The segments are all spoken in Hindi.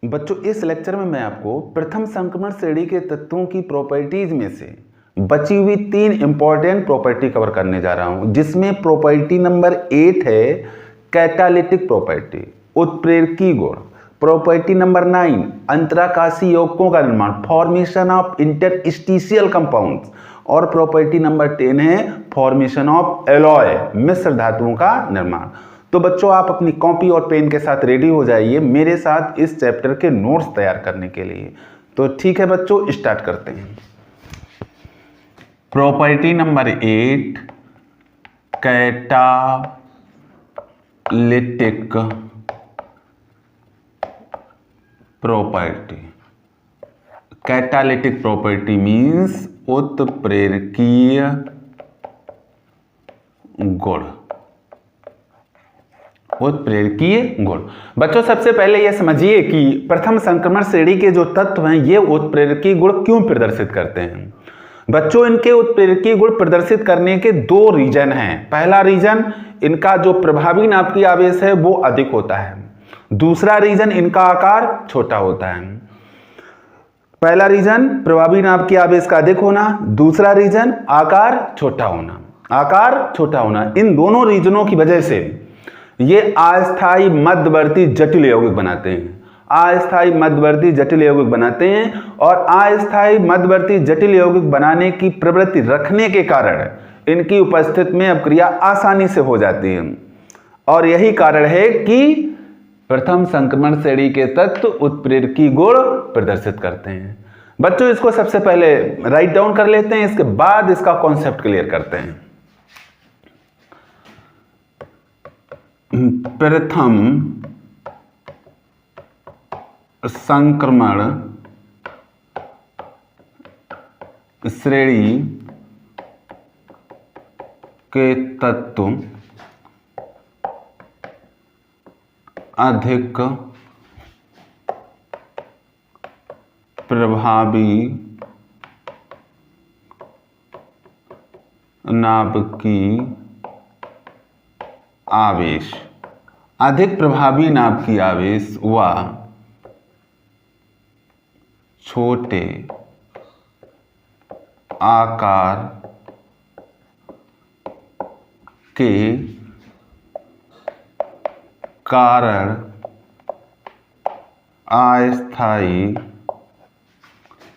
बच्चों इस लेक्चर में मैं आपको प्रथम संक्रमण श्रेणी के तत्वों की प्रॉपर्टीज में से बची हुई 3 इंपॉर्टेंट प्रॉपर्टी कवर करने जा रहा हूं, जिसमें प्रॉपर्टी नंबर 8 है कैटालिटिक प्रॉपर्टी, उत्प्रेरकी गुण। प्रॉपर्टी नंबर 9 अंतराकाशी यौगिकों का निर्माण, फॉर्मेशन ऑफ इंटरस्टिशियल कंपाउंड्स। और प्रॉपर्टी नंबर 10 है फॉर्मेशन ऑफ एलॉय, मिश्र धातुओं का निर्माण। तो बच्चों आप अपनी कॉपी और पेन के साथ रेडी हो जाइए मेरे साथ इस चैप्टर के नोट्स तैयार करने के लिए। तो ठीक है बच्चों, स्टार्ट करते हैं। Property number 8 catalytic property. Catalytic property means उत्प्रेरकीय गुण। उत्प्रेरकीय गुण। बच्चों सबसे पहले यह समझिए कि प्रथम संक्रमण श्रेणी के जो तत्व हैं ये उत्प्रेरकीय गुण क्यों प्रदर्शित करते हैं। बच्चों इनके उत्प्रेरकीय गुण प्रदर्शित करने के 2 रीजन हैं। पहला रीजन, इनका जो प्रभावी नाभिकीय आवेश है वो अधिक होता है। दूसरा रीजन, इनका आकार छोटा होता है। पहला रीजन प्रभावी नाभिकीय आवेश का अधिक होना, दूसरा रीजन आकार छोटा होना। आकार छोटा होना, इन दोनों रीजनों की वजह से ये अस्थायी मध्यवर्ती जटिल यौगिक बनाते हैं। अस्थायी मध्यवर्ती जटिल यौगिक बनाते हैं और अस्थायी मध्यवर्ती जटिल यौगिक बनाने की प्रवृत्ति रखने के कारण इनकी उपस्थिति में अपक्रिया आसानी से हो जाती है। और यही कारण है कि प्रथम संक्रमण श्रेणी के तत्व उत्प्रेरकीय गुण प्रदर्शित करते हैं। बच्चों इसको सबसे पहले राइट डाउन कर लेते हैं, इसके बाद इसका कॉन्सेप्ट क्लियर करते हैं। प्रथम संक्रमण श्रेणी के तत्व अधिक प्रभावी नाभिकीय आवेश, अधिक प्रभावी नाभिकीय आवेश व छोटे आकार के कारण अस्थायी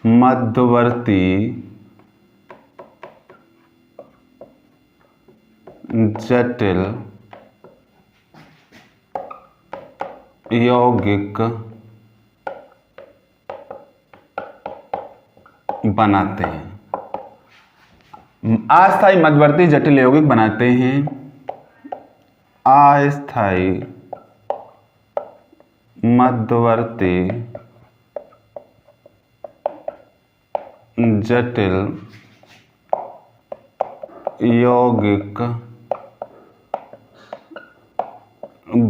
मध्यवर्ती जटिल यौगिक बनाते हैं। अस्थायी मध्यवर्ती जटिल यौगिक बनाते हैं। अस्थायी मध्यवर्ती जटिल यौगिक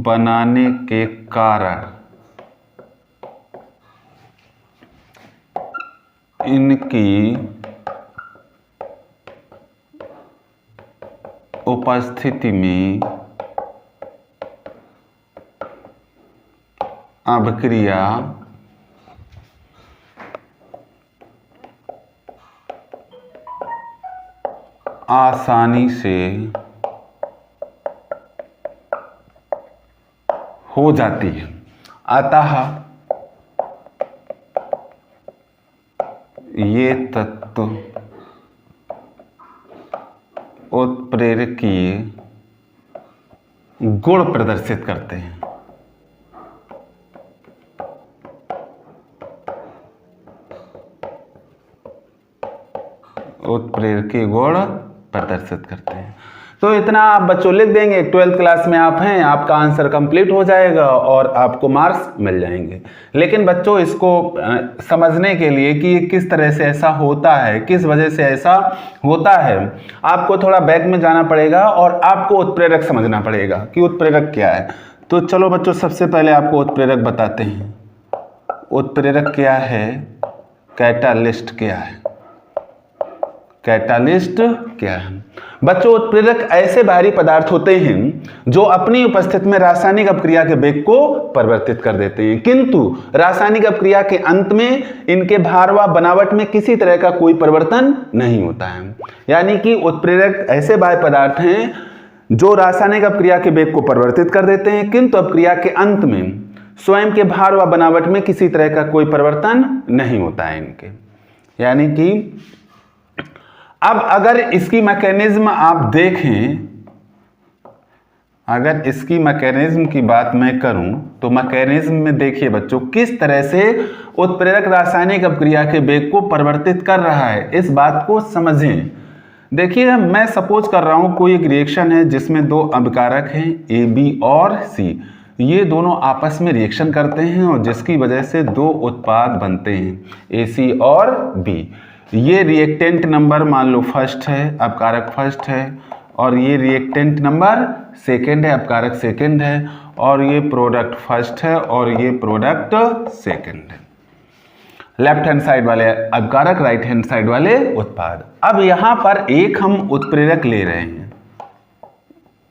बनाने के कारण इनकी उपस्थिति में अपक्रिया आसानी से हो जाती है। अतः ये तत्व उत्प्रेरकीय गुण प्रदर्शित करते हैं। उत्प्रेरकीय गुण प्रदर्शित करते हैं। तो इतना आप बच्चों लिख देंगे, 12th क्लास में आप हैं, आपका आंसर कंप्लीट हो जाएगा और आपको मार्क्स मिल जाएंगे। लेकिन बच्चों इसको समझने के लिए कि किस तरह से ऐसा होता है, किस वजह से ऐसा होता है, आपको थोड़ा बैक में जाना पड़ेगा और आपको उत्प्रेरक समझना पड़ेगा कि उत्प्रेरक क्या है। तो चलो बच्चों सबसे पहले आपको उत्प्रेरक बताते हैं। उत्प्रेरक क्या है, कैटालिस्ट क्या है। कैटालिस्ट क्या है? बच्चों, उत्प्रेरक ऐसे बाहरी पदार्थ होते हैं जो अपनी उपस्थिति में रासायनिक अपक्रिया के वेग को परिवर्तित कर देते हैं, किंतु रासायनिक अपक्रिया के अंत में इनके भार व बनावट में किसी तरह का कोई परिवर्तन नहीं होता है। यानी कि उत्प्रेरक ऐसे बाह्य पदार्थ हैं जो रासायनिक अपक्रिया के वेग को परिवर्तित कर देते हैं, किंतु अपक्रिया के अंत में स्वयं के भार व बनावट में किसी तरह का कोई परिवर्तन नहीं होता है इनके। यानी कि अब अगर इसकी मैकेनिज्म आप देखें, अगर इसकी मैकेनिज्म की बात मैं करूं तो मैकेनिज्म में देखिए बच्चों किस तरह से उत्प्रेरक रासायनिक अपक्रिया के वेग को परिवर्तित कर रहा है, इस बात को समझें। देखिए, मैं सपोज कर रहा हूं कोई एक रिएक्शन है जिसमें दो अभिकारक हैं ए बी और सी, ये दोनों आपस में रिएक्शन करते हैं और जिसकी वजह से दो उत्पाद बनते हैं ए सी और बी। ये रिएक्टेंट नंबर मान लो फर्स्ट है, अपकारक फर्स्ट है, और ये रिएक्टेंट नंबर सेकंड है, अपकारक सेकंड है, और ये प्रोडक्ट फर्स्ट है और ये प्रोडक्ट सेकंड है। लेफ्ट हैंड साइड वाले अपकारक, राइट हैंड साइड वाले उत्पाद। अब यहां पर एक हम उत्प्रेरक ले रहे हैं,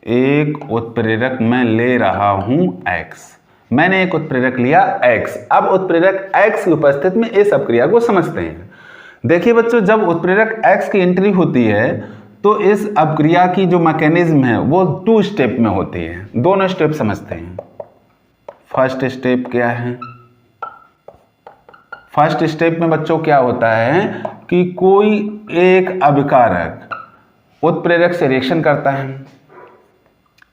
एक उत्प्रेरक मैं ले रहा हूं X, मैंने एक उत्प्रेरक लिया X। अब उत्प्रेरक X की उपस्थिति में इस अपक्रिया को समझते हैं। देखिए बच्चों, जब उत्प्रेरक X की एंट्री होती है तो इस अपक्रिया की जो मैकेनिज्म है वो 2 स्टेप में होती है। दोनों स्टेप समझते हैं। फर्स्ट स्टेप क्या है? फर्स्ट स्टेप में बच्चों क्या होता है कि कोई एक अभिकारक उत्प्रेरक से रिएक्शन करता है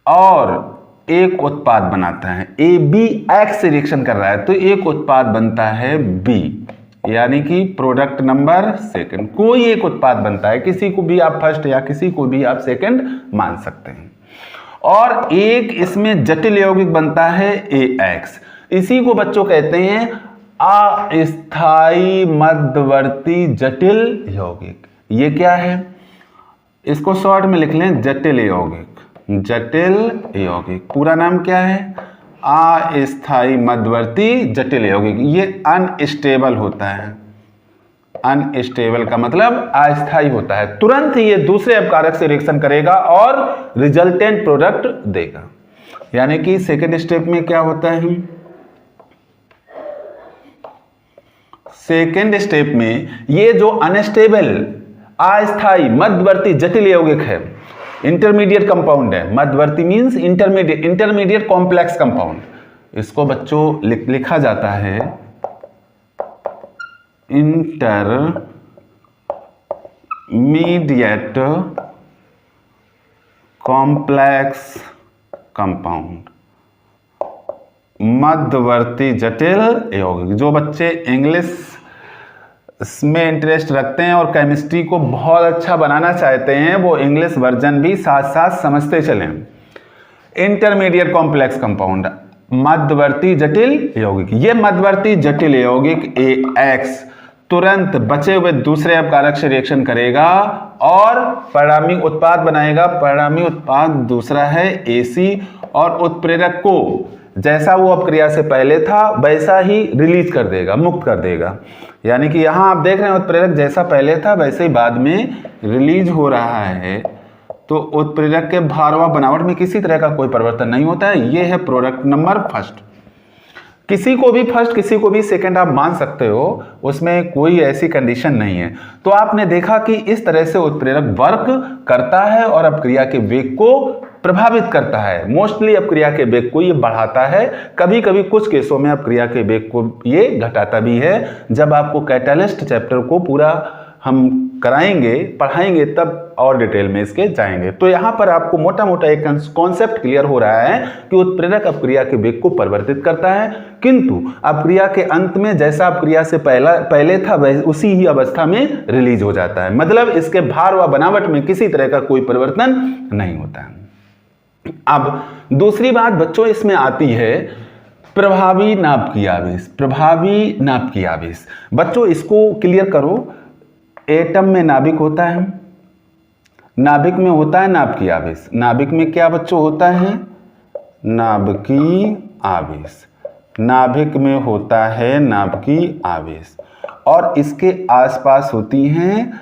और एक उत्पाद बनाता है। ए बी एक्स से रिएक्शन कर रहा है तो एक उत्पाद बनता है बी, यानी कि प्रोडक्ट नंबर सेकंड। कोई एक उत्पाद बनता है, किसी को भी आप फर्स्ट या किसी को भी आप सेकंड मान सकते हैं। और एक इसमें जटिल यौगिक बनता है ए एक्स। इसी को बच्चों कहते हैं अस्थायी मध्यवर्ती जटिल यौगिक। ये क्या है? इसको शॉर्ट में लिख लें, जटिल यौगिक। जटिल यौगिक पूरा नाम क्या है? अस्थायी मध्यवर्ती जटिल यौगिक। ये अनस्टेबल होता है। अनस्टेबल का मतलब अस्थायी होता है। तुरंत ही ये दूसरे अपकारक से रिएक्शन करेगा और रिजल्टेंट प्रोडक्ट देगा। यानी कि सेकेंड स्टेप में क्या होता है? सेकेंड स्टेप में ये जो अनस्टेबल अस्थायी मध्यवर्ती जटिल यौगिक है, इंटरमीडिएट कंपाउंड है। मध्यवर्ती means intermediate, intermediate complex compound. इसको बच्चों लिखा जाता है इंटरमीडिएट कॉम्प्लेक्स कंपाउंड, मध्यवर्ती जटिल यौगिक। जो बच्चे इंग्लिश में इंटरेस्ट रखते हैं और केमिस्ट्री को बहुत अच्छा बनाना चाहते हैं वो इंग्लिश वर्जन भी साथ साथ समझते चलें। इंटरमीडिएट कॉम्प्लेक्स कंपाउंड, मध्यवर्ती जटिल यौगिक। ये मध्यवर्ती जटिल यौगिक ए एक्स तुरंत बचे हुए दूसरे अपकारक से रिएक्शन करेगा और परिणामी उत्पाद बनाएगा। परिणामी उत्पाद दूसरा है एसी, और उत्प्रेरक को जैसा वो अपक्रिया से पहले था वैसा ही रिलीज कर देगा, मुक्त कर देगा। यानी कि यहां आप देख रहे हैं उत्प्रेरक जैसा पहले था वैसे ही बाद में रिलीज हो रहा है। तो उत्प्रेरक के भार व बनावट में किसी तरह का कोई परिवर्तन नहीं होता है। ये है प्रोडक्ट नंबर फर्स्ट। किसी को भी फर्स्ट, किसी को भी सेकंड आप मान सकते हो, उसमें कोई ऐसी कंडीशन नहीं है। तो आपने देखा कि इस तरह से उत्प्रेरक वर्क करता है और अपक्रिया के वेग को प्रभावित करता है। मोस्टली अपक्रिया के वेग को ये बढ़ाता है, कभी कभी कुछ केसों में अपक्रिया के वेग को ये घटाता भी है। जब आपको कैटालिस्ट चैप्टर को पूरा हम कराएंगे, पढ़ाएंगे, तब और डिटेल में इसके जाएंगे। तो यहाँ पर आपको मोटा मोटा एक कॉन्सेप्ट क्लियर हो रहा है कि उत्प्रेरक अपक्रिया के वेग को परिवर्तित करता है, किंतु अपक्रिया के अंत में जैसा अपक्रिया से पहले था उसी ही अवस्था में रिलीज हो जाता है। मतलब इसके भार व बनावट में किसी तरह का कोई परिवर्तन नहीं होता है। अब दूसरी बात बच्चों इसमें आती है प्रभावी नाभिकीय आवेश। प्रभावी नाभिकीय आवेश बच्चों इसको क्लियर करो। एटम में नाभिक होता है, नाभिक में होता है नाभिकीय आवेश। नाभिक में क्या बच्चों होता है? नाभिकीय आवेश। नाभिक में होता है नाभिकीय आवेश और इसके आसपास होती हैं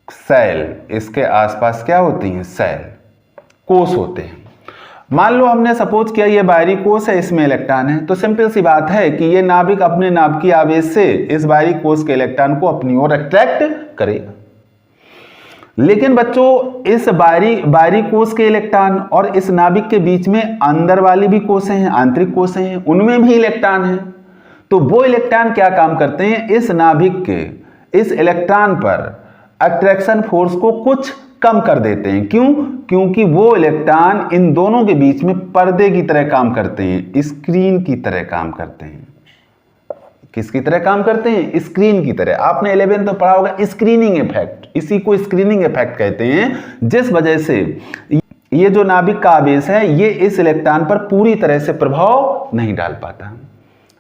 सेल, इसके आसपास क्या होती हैं? सेल, कोष होते हैं। मान लो हमने सपोज किया ये बाहरी कोष है, इसमें इलेक्ट्रॉन है, तो सिंपल सी बात है कि ये नाभिक अपने नाभिकीय आवेश से इस बाहरी कोष के इलेक्ट्रॉन को अपनी ओर अट्रैक्ट करेगा। लेकिन बच्चों इस बाहरी कोष के इलेक्ट्रॉन और इस नाभिक के बीच में अंदर वाली भी कोषें हैं, आंतरिक कोषें हैं, उनमें भी इलेक्ट्रॉन है। तो वो इलेक्ट्रॉन क्या काम करते हैं? इस नाभिक के इस इलेक्ट्रॉन पर अट्रैक्शन फोर्स को कुछ कम कर देते हैं। क्यों? क्योंकि वो इलेक्ट्रॉन इन दोनों के बीच में पर्दे की तरह काम करते हैं, स्क्रीन की तरह काम करते हैं। किसकी तरह काम करते हैं? स्क्रीन की तरह। आपने 11th में पढ़ा होगा स्क्रीनिंग इफेक्ट, इसी को स्क्रीनिंग इफेक्ट कहते हैं, जिस वजह से ये जो नाभिक का आवेश है ये इस इलेक्ट्रॉन पर पूरी तरह से प्रभाव नहीं डाल पाता।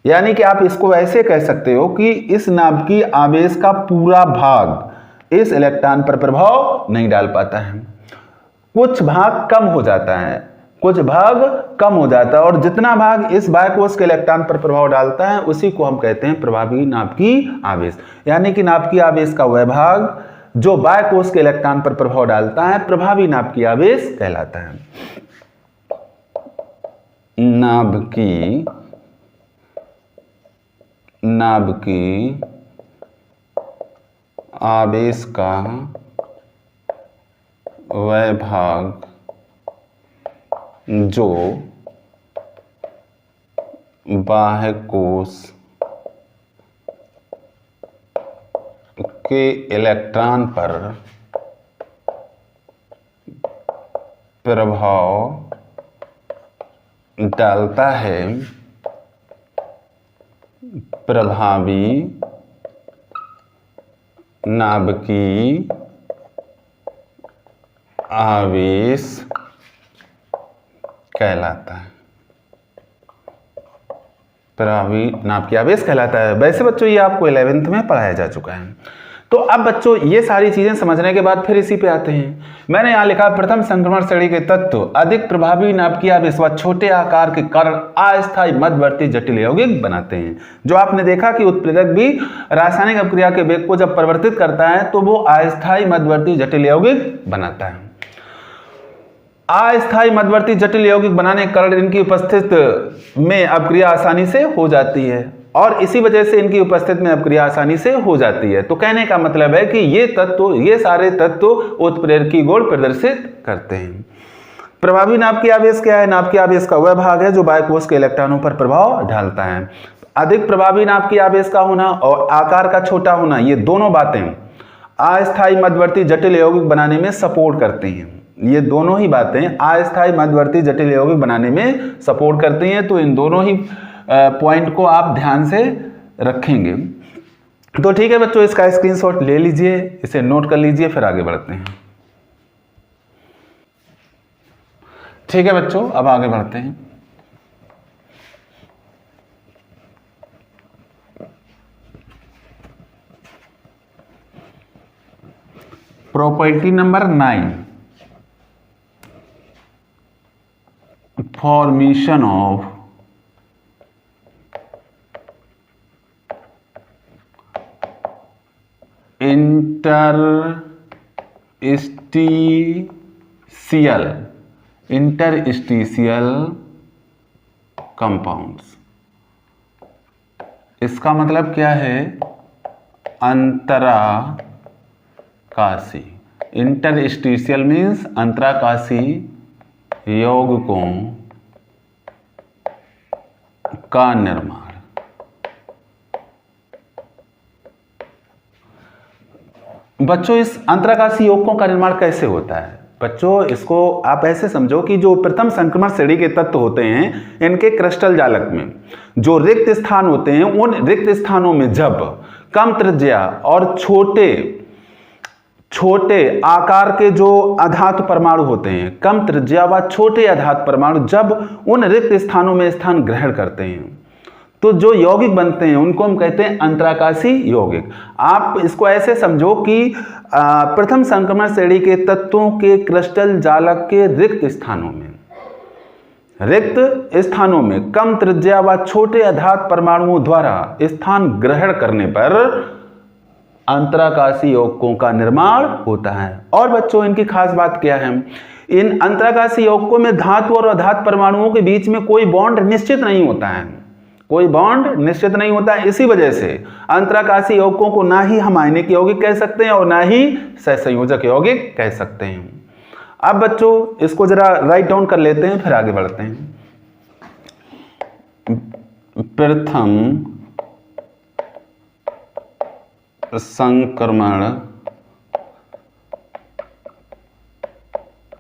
यानी कि आप इसको ऐसे कह सकते हो कि इस नाभिकीय आवेश का पूरा भाग इस इलेक्ट्रॉन पर प्रभाव नहीं डाल पाता है, कुछ भाग कम हो जाता है, कुछ भाग कम हो जाता है, और जितना भाग इस बाह्य कोष के इलेक्ट्रॉन पर प्रभाव डालता है उसी को हम कहते हैं प्रभावी नाभिकीय आवेश। यानी कि नाभिकीय आवेश का वह भाग जो बाह्य कोष के इलेक्ट्रॉन पर प्रभाव डालता है प्रभावी नाभिकीय आवेश कहलाता है। नाभिकीय आवेश का वह भाग जो बाह्य कोष के इलेक्ट्रॉन पर प्रभाव डालता है प्रभावी नाभिकीय आवेश कहलाता है। प्रभावी नाभिकीय आवेश कहलाता है। वैसे बच्चों ये आपको 11th में पढ़ाया जा चुका है। तो अब बच्चों ये सारी चीजें समझने के बाद फिर इसी पे आते हैं। मैंने यहाँ लिखा प्रथम संक्रमण श्रेणी के तत्व अधिक प्रभावी नाभिकीय आवेश व छोटे आकार के कारण अस्थायी मध्यवर्ती जटिल यौगिक बनाते हैं। जो आपने देखा कि उत्प्रेरक भी रासायनिक अभिक्रिया के वेग को जब परिवर्तित करता है तो वो अस्थायी मध्यवर्ती जटिल यौगिक बनाता है। अस्थायी मध्यवर्ती जटिल यौगिक बनाने के कारण इनकी उपस्थिति में अभिक्रिया आसानी से हो जाती है, और इसी वजह से इनकी उपस्थिति में अभिक्रिया आसानी से हो जाती है। तो कहने का मतलब है कि ये सारे तत्व उत्प्रेरकी गुण प्रदर्शित करते हैं। प्रभावी नाभिकीय आवेश क्या है? नाभिकीय आवेश का वह भाग है जो बाह्य कोष के इलेक्ट्रॉनों पर प्रभाव डालता है। अधिक प्रभावी नाभिकीय आवेश का होना और आकार का छोटा होना, ये दोनों बातें अस्थायी मध्यवर्ती जटिल यौगिक बनाने में सपोर्ट करती हैं। ये दोनों ही बातें अस्थायी मध्यवर्ती जटिल यौगिक बनाने में सपोर्ट करती हैं। तो इन दोनों ही पॉइंट को आप ध्यान से रखेंगे। तो ठीक है बच्चों, इसका स्क्रीनशॉट ले लीजिए, इसे नोट कर लीजिए, फिर आगे बढ़ते हैं। ठीक है बच्चों, अब आगे बढ़ते हैं। Property number 9, formation of interstitial compounds. इसका मतलब क्या है? अंतराकाशी। इंटरस्टिशियल मीन्स अंतराकाशी यौगिकों का निर्माण। बच्चों इस अंतराकाशी यौगिकों का निर्माण कैसे होता है? बच्चों इसको आप ऐसे समझो कि जो प्रथम संक्रमण श्रेणी के तत्व होते हैं इनके क्रिस्टल जालक में जो रिक्त स्थान होते हैं, उन रिक्त स्थानों में जब कम त्रिज्या और छोटे आकार के जो अधातु परमाणु होते हैं, कम त्रिज्या व छोटे अधातु परमाणु जब उन रिक्त स्थानों में स्थान ग्रहण करते हैं तो जो यौगिक बनते हैं उनको हम कहते हैं अंतराकाशी यौगिक। आप इसको ऐसे समझो कि प्रथम संक्रमण श्रेणी के तत्वों के क्रिस्टल जालक के रिक्त स्थानों में कम त्रिज्या व छोटे अधातु परमाणुओं द्वारा स्थान ग्रहण करने पर अंतराकाशी यौगिकों का निर्माण होता है। और बच्चों इनकी खास बात क्या है, इन अंतराकाशी यौगिकों में धातु और अधातु परमाणुओं के बीच में कोई बॉन्ड निश्चित नहीं होता है, कोई बॉन्ड निश्चित नहीं होता है। इसी वजह से अंतराकाशी यौगिकों को ना ही हम आयनिक यौगिक कह सकते हैं और ना ही सहसंयोजक यौगिक कह सकते हैं। अब बच्चों इसको जरा राइट डाउन कर लेते हैं, फिर आगे बढ़ते हैं।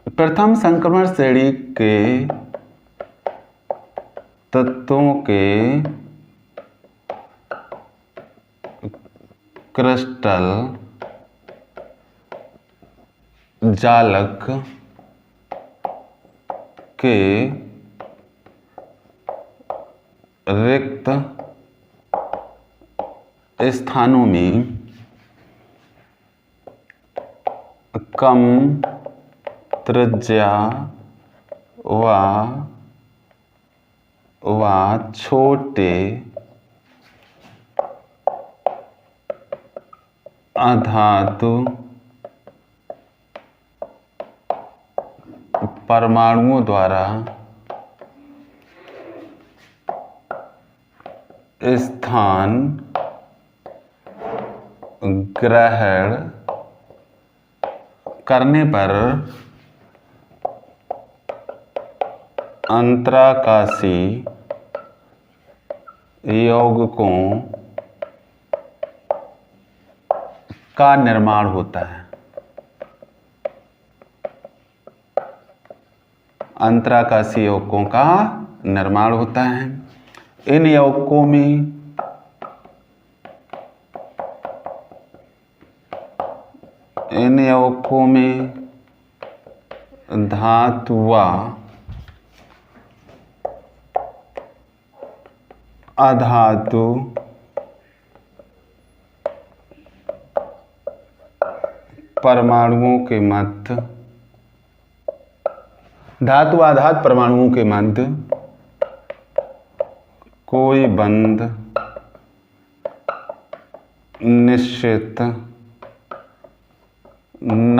प्रथम संक्रमण श्रेणी के तत्वों के क्रिस्टल जालक के रिक्त स्थानों में कम त्रिज्या व छोटे अधातु परमाणुओं द्वारा स्थान ग्रहण करने पर अंतराकाशी यौगिकों का निर्माण होता है। अंतराकाशी यौगिकों का निर्माण होता है। इन यौगिकों में धातु व अधातु परमाणुओं के मध्य कोई बंध निश्चित न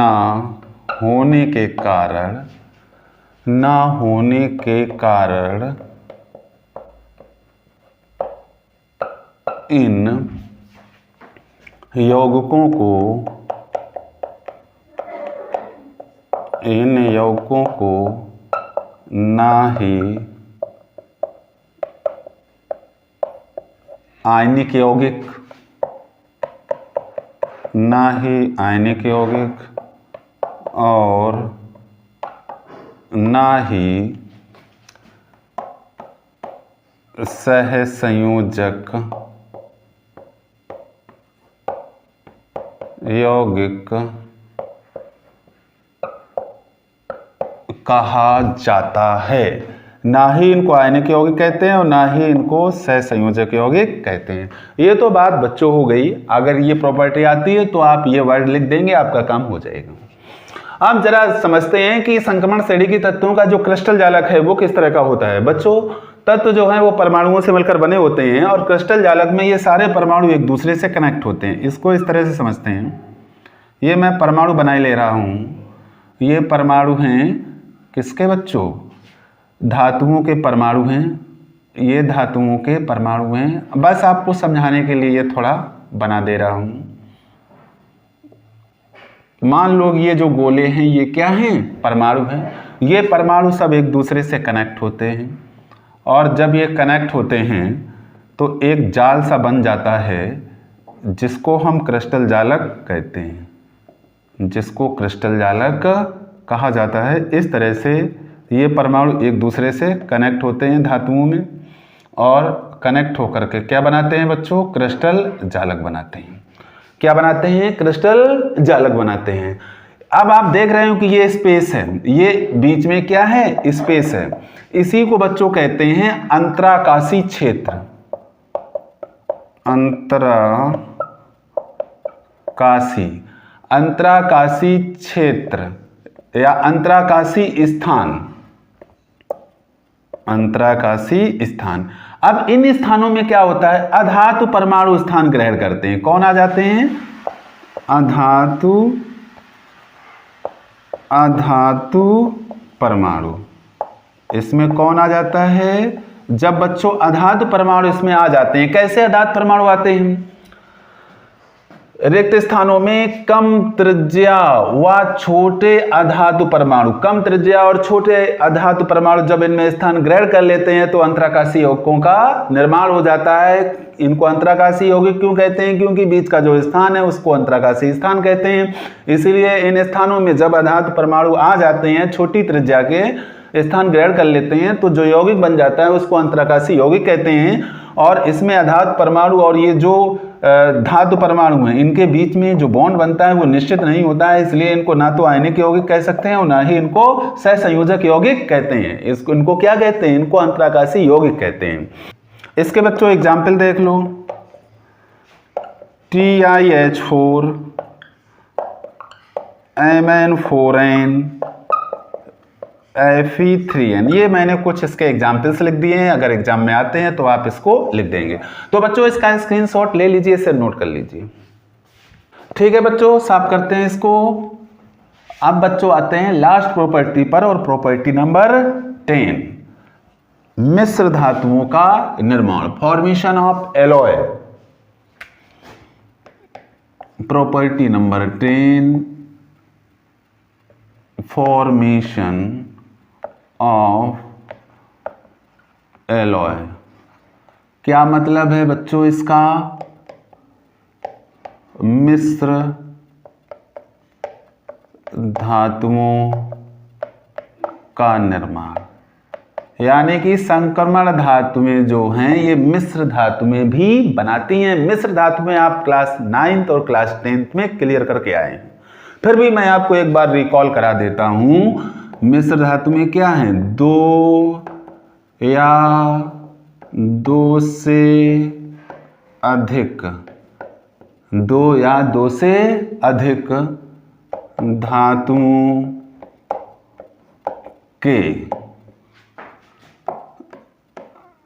होने के कारण इन यौगिकों को ना ही आयनिक यौगिक और ना ही सहसंयोजक यौगिक कहा जाता है। ना ही इनको आयनिक यौगिक कहते हैं और ना ही इनको सहसंयोजक यौगिक कहते हैं। ये तो बात बच्चों हो गई। अगर ये प्रॉपर्टी आती है तो आप ये वर्ड लिख देंगे, आपका काम हो जाएगा। अब जरा समझते हैं कि संक्रमण श्रेणी के तत्वों का जो क्रिस्टल जालक है वो किस तरह का होता है। बच्चों तत्व जो है वो परमाणुओं से मिलकर बने होते हैं और क्रिस्टल जालक में ये सारे परमाणु एक दूसरे से कनेक्ट होते हैं। इसको इस तरह से समझते हैं, ये मैं परमाणु बनाए ले रहा हूँ, ये परमाणु हैं किसके बच्चों, धातुओं के परमाणु हैं, ये धातुओं के परमाणु हैं। बस आपको समझाने के लिए ये थोड़ा बना दे रहा हूँ। मान लो ये जो गोले हैं ये क्या हैं, परमाणु हैं। ये परमाणु सब एक दूसरे से कनेक्ट होते हैं और जब ये कनेक्ट होते हैं तो एक जाल सा बन जाता है जिसको हम क्रिस्टल जालक कहते हैं, जिसको क्रिस्टल जालक कहा जाता है। इस तरह से ये परमाणु एक दूसरे से कनेक्ट होते हैं धातुओं में और कनेक्ट होकर के क्या बनाते हैं बच्चों, क्रिस्टल जालक बनाते हैं। क्या बनाते हैं, क्रिस्टल जालक बनाते हैं। अब आप देख रहे हो कि ये स्पेस है, ये बीच में क्या है, स्पेस है। इसी को बच्चों कहते हैं अंतराकाशी क्षेत्र। अंतराकाशी क्षेत्र या अंतराकाशी स्थान। अब इन स्थानों में क्या होता है, अधातु परमाणु स्थान ग्रहण करते हैं। कौन आ जाते हैं, अधातु परमाणु। इसमें कौन आ जाता है? जब बच्चों अधातु परमाणु इसमें आ जाते हैं, कैसे अधातु परमाणु आते हैं? रिक्त स्थानों में कम त्रिज्या व छोटे अधातु परमाणु, कम त्रिज्या और छोटे अधातु परमाणु जब इनमें स्थान ग्रहण कर लेते हैं तो अंतराकाशीय यौगिकों का निर्माण हो जाता है। इनको अंतराकाशीय यौगिक क्यों कहते हैं? क्योंकि बीच का जो स्थान है उसको अंतराकाशीय स्थान कहते हैं। इसीलिए इन स्थानों में जब अधातु परमाणु आ जाते हैं, छोटी त्रिज्या के स्थान ग्रहण कर लेते हैं, तो जो यौगिक बन जाता है उसको अंतराकाशीय यौगिक कहते हैं। और इसमें अधातु परमाणु और ये जो धातु परमाणु हैं, इनके बीच में जो बॉन्ड बनता है वो निश्चित नहीं होता है। इसलिए इनको ना तो आयनिक यौगिक कह सकते हैं और ना ही इनको सहसंयोजक यौगिक कहते हैं। इनको क्या कहते हैं? इनको अंतराकाशीय यौगिक कहते हैं। इसके बच्चों एग्जाम्पल देख लो। TiH4 MN4N Fe3N, ये मैंने कुछ इसके एग्जाम्पल्स लिख दिए हैं। अगर एग्जाम में आते हैं तो आप इसको लिख देंगे। तो बच्चों इसका स्क्रीनशॉट ले लीजिए, इसे नोट कर लीजिए। ठीक है बच्चों, साफ करते हैं इसको। अब बच्चों आते हैं लास्ट प्रॉपर्टी पर, और प्रॉपर्टी नंबर 10, मिश्र धातुओं का निर्माण, formation of alloy. Property number 10, formation of alloy. क्या मतलब है बच्चों इसका? मिश्र धातुओं का निर्माण, यानी कि संक्रमण धातुएं जो हैं ये मिश्र धातुएं भी बनाती हैं। मिश्र धातुएं आप क्लास 9th और क्लास 10th में क्लियर करके आए हैं। फिर भी मैं आपको एक बार रिकॉल करा देता हूं। मिश्र धातु में क्या है? दो या दो से अधिक धातुओं के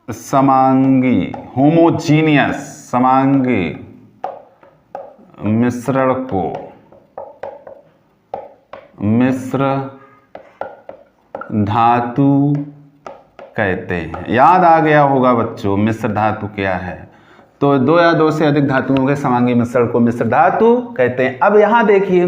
समांगी, होमोजीनियस समांगी मिश्रण को मिश्र धातु कहते हैं। याद आ गया होगा बच्चों मिश्र धातु क्या है? तो दो या दो से अधिक धातुओं के समांगी मिश्रण को मिश्र धातु कहते हैं। अब यहां देखिए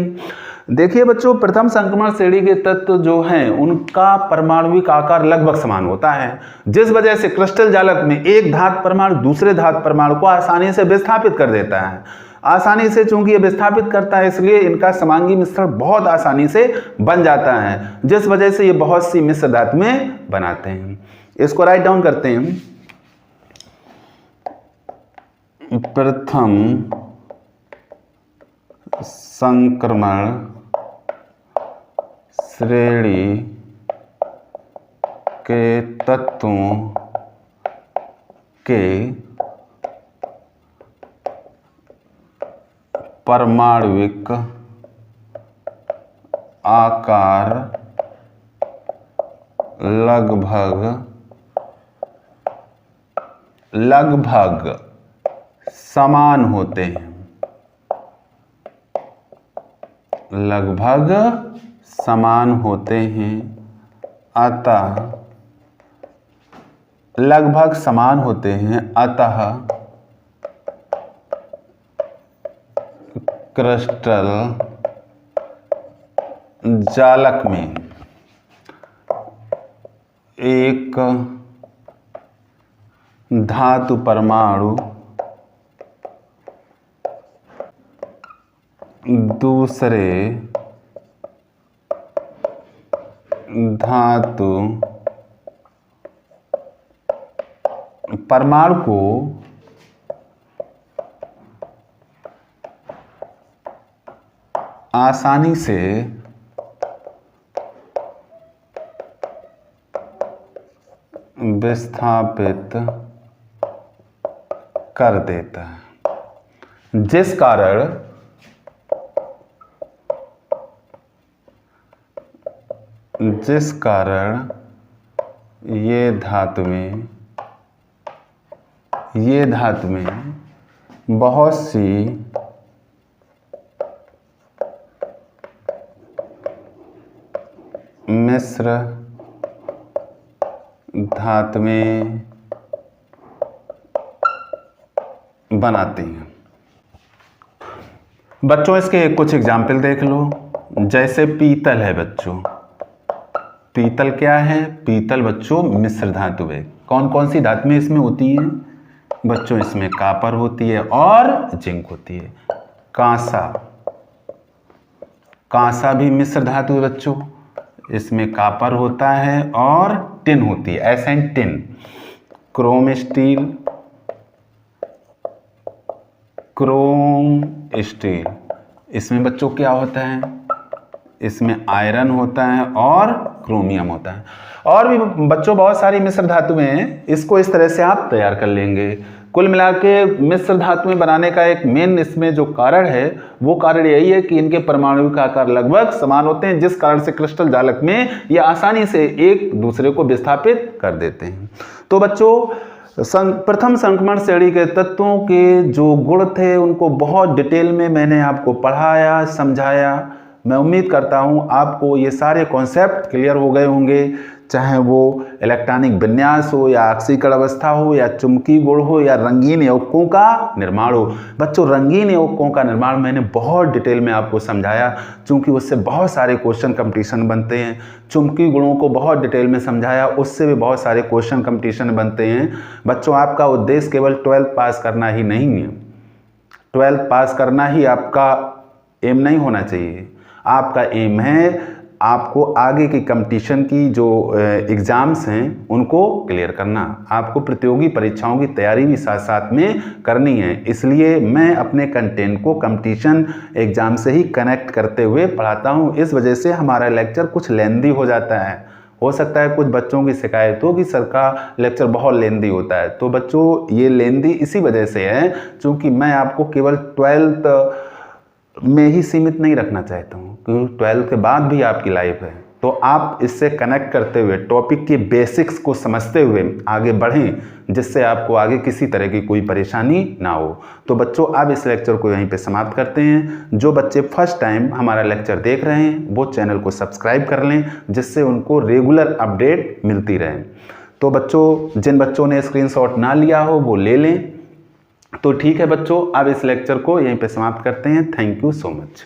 बच्चों, प्रथम संक्रमण श्रेणी के तत्व जो हैं उनका परमाणुविक आकार लगभग समान होता है, जिस वजह से क्रिस्टल जालक में एक धातु परमाणु दूसरे धातु परमाणु को आसानी से विस्थापित कर देता है। आसानी से चूंकि ये विस्थापित करता है, इसलिए इनका समांगी मिश्रण बहुत आसानी से बन जाता है, जिस वजह से ये बहुत सी मिश्र धातुएं बनाते हैं। इसको राइट डाउन करते हैं। प्रथम संक्रमण श्रेणी के तत्वों के परमाणुविक आकार लगभग समान होते हैं। लगभग समान होते हैं, अतः लगभग समान होते हैं, अतः क्रिस्टल जालक में एक धातु परमाणु दूसरे धातु परमाणु को आसानी से विस्थापित कर देता है, जिस कारण ये धातुएं बहुत सी मिश्र धातुएं बनाती हैं। बच्चों इसके कुछ एग्जाम्पल देख लो, जैसे पीतल है बच्चों, पीतल क्या है? पीतल बच्चों मिश्र धातु है। कौन कौन सी धातुएं इसमें होती हैं बच्चों? इसमें कॉपर होती है और जिंक होती है। कांसा, कांसा भी मिश्र धातु है बच्चों, इसमें कॉपर होता है और टिन होती है, S N tin. Chrome steel, chrome steel, इसमें बच्चों क्या होता है? इसमें आयरन होता है और क्रोमियम होता है। और भी बच्चों बहुत सारी मिश्र धातुएं हैं, इसको इस तरह से आप तैयार कर लेंगे। कुल मिला के मिश्र धातुएं बनाने का एक मेन इसमें जो कारण है वो कारण यही है कि इनके परमाणु आकार लगभग समान होते हैं, जिस कारण से क्रिस्टल जालक में ये आसानी से एक दूसरे को विस्थापित कर देते हैं। तो बच्चों प्रथम संक्रमण श्रेणी के तत्वों के जो गुण थे उनको बहुत डिटेल में मैंने आपको पढ़ाया, समझाया। मैं उम्मीद करता हूं आपको ये सारे कॉन्सेप्ट क्लियर हो गए होंगे, चाहे वो इलेक्ट्रॉनिक विन्यास हो या ऑक्सीकरण अवस्था हो या चुंबकीय गुण हो या रंगीन यौगिकों का निर्माण हो। बच्चों रंगीन यौगिकों का निर्माण मैंने बहुत डिटेल में आपको समझाया, क्योंकि उससे बहुत सारे क्वेश्चन कंपटीशन बनते हैं। चुंबकीय गुणों को बहुत डिटेल में समझाया, उससे भी बहुत सारे क्वेश्चन कंपटीशन बनते हैं। बच्चों आपका उद्देश्य केवल 12th पास करना ही नहीं है, 12th पास करना ही आपका एम नहीं होना चाहिए। आपका एम है आपको आगे की कंपटीशन की जो एग्ज़ाम्स हैं उनको क्लियर करना, आपको प्रतियोगी परीक्षाओं की तैयारी भी साथ साथ में करनी है। इसलिए मैं अपने कंटेंट को कंपटीशन एग्ज़ाम से ही कनेक्ट करते हुए पढ़ाता हूं। इस वजह से हमारा लेक्चर कुछ लेंदी हो जाता है। हो सकता है कुछ बच्चों की शिकायत हो कि सर का लेक्चर बहुत लेंदी होता है, तो बच्चों ये लेंदी इसी वजह से है क्योंकि मैं आपको केवल 12th में ही सीमित नहीं रखना चाहता हूँ, क्योंकि 12th के बाद भी आपकी लाइफ है। तो आप इससे कनेक्ट करते हुए टॉपिक के बेसिक्स को समझते हुए आगे बढ़ें, जिससे आपको आगे किसी तरह की कोई परेशानी ना हो। तो बच्चों अब इस लेक्चर को यहीं पे समाप्त करते हैं। जो बच्चे फर्स्ट टाइम हमारा लेक्चर देख रहे हैं वो चैनल को सब्सक्राइब कर लें, जिससे उनको रेगुलर अपडेट मिलती रहे। तो बच्चों जिन बच्चों ने स्क्रीनशॉट ना लिया हो वो ले लें। तो ठीक है बच्चों, अब इस लेक्चर को यहीं पे समाप्त करते हैं। Thank you so much.